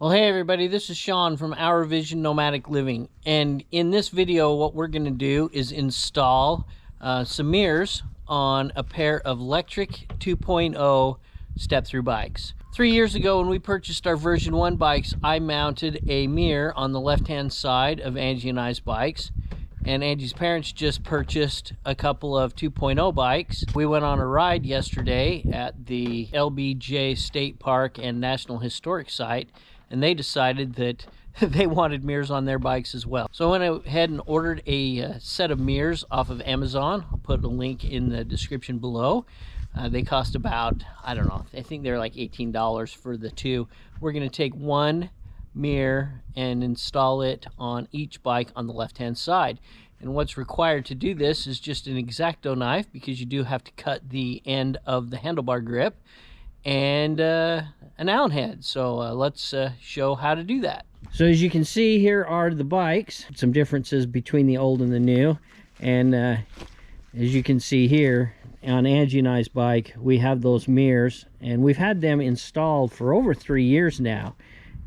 Well, hey everybody, this is Sean from Our Vision Nomadic Living, and in this video what we're going to do is install some mirrors on a pair of Lectric 2.0 step-through bikes. 3 years ago when we purchased our version 1 bikes, I mounted a mirror on the left-hand side of Angie and I's bikes, and Angie's parents just purchased a couple of 2.0 bikes. We went on a ride yesterday at the LBJ State Park and National Historic Site, and they decided that they wanted mirrors on their bikes as well. So I went ahead and ordered a set of mirrors off of Amazon. I'll put a link in the description below. They cost about, I don't know, I think they're like $18 for the two. We're going to take one mirror and install it on each bike on the left-hand side. And what's required to do this is just an X-Acto knife, because you do have to cut the end of the handlebar grip, and an Allen head. So let's show how to do that. So as you can see, here are the bikes. Some differences between the old and the new, and as you can see here on Angie and I's bike, we have those mirrors, and we've had them installed for over 3 years now.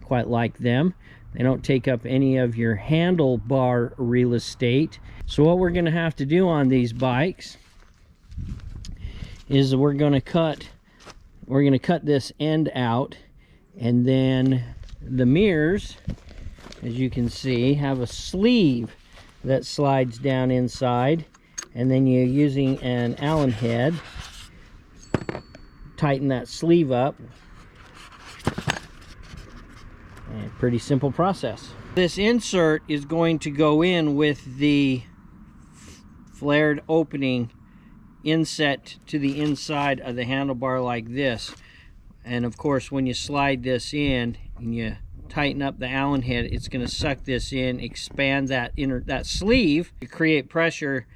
Quite like them. They don't take up any of your handlebar real estate. So what we're going to have to do on these bikes is we're going to cut this end out, and then the mirrors, as you can see, have a sleeve that slides down inside, and then you're using an Allen head, tighten that sleeve up. And pretty simple process. This insert is going to go in with the flared opening inset to the inside of the handlebar like this. And of course, when you slide this in and you tighten up the Allen head, it's going to suck this in, expand that sleeve to create pressure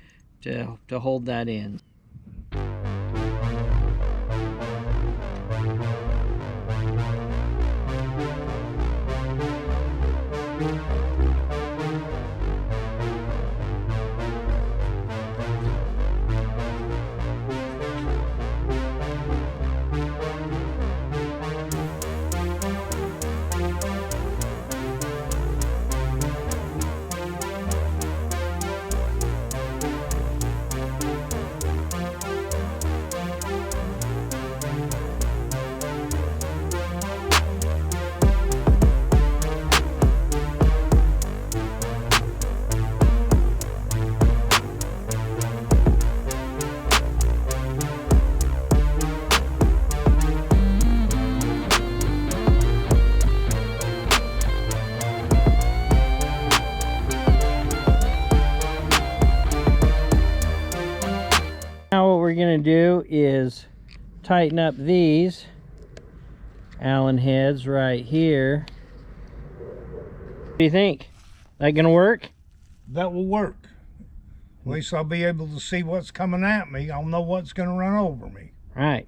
to hold that in. Now what we're going to do is tighten up these Allen heads right here. What do you think? That going to work? That will work. At least I'll be able to see what's coming at me. I'll know what's going to run over me. Right.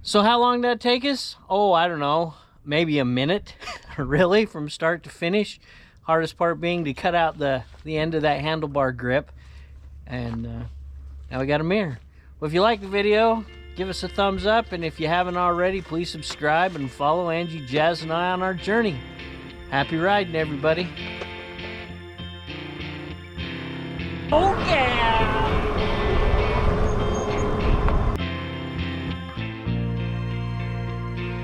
So how long did that take us? Oh, I don't know. Maybe a minute. Really, from start to finish. Hardest part being to cut out the end of that handlebar grip. And now we got a mirror. Well, if you like the video, give us a thumbs up, and if you haven't already, please subscribe and follow Angie, Jazz, and I on our journey. Happy riding, everybody. Oh yeah!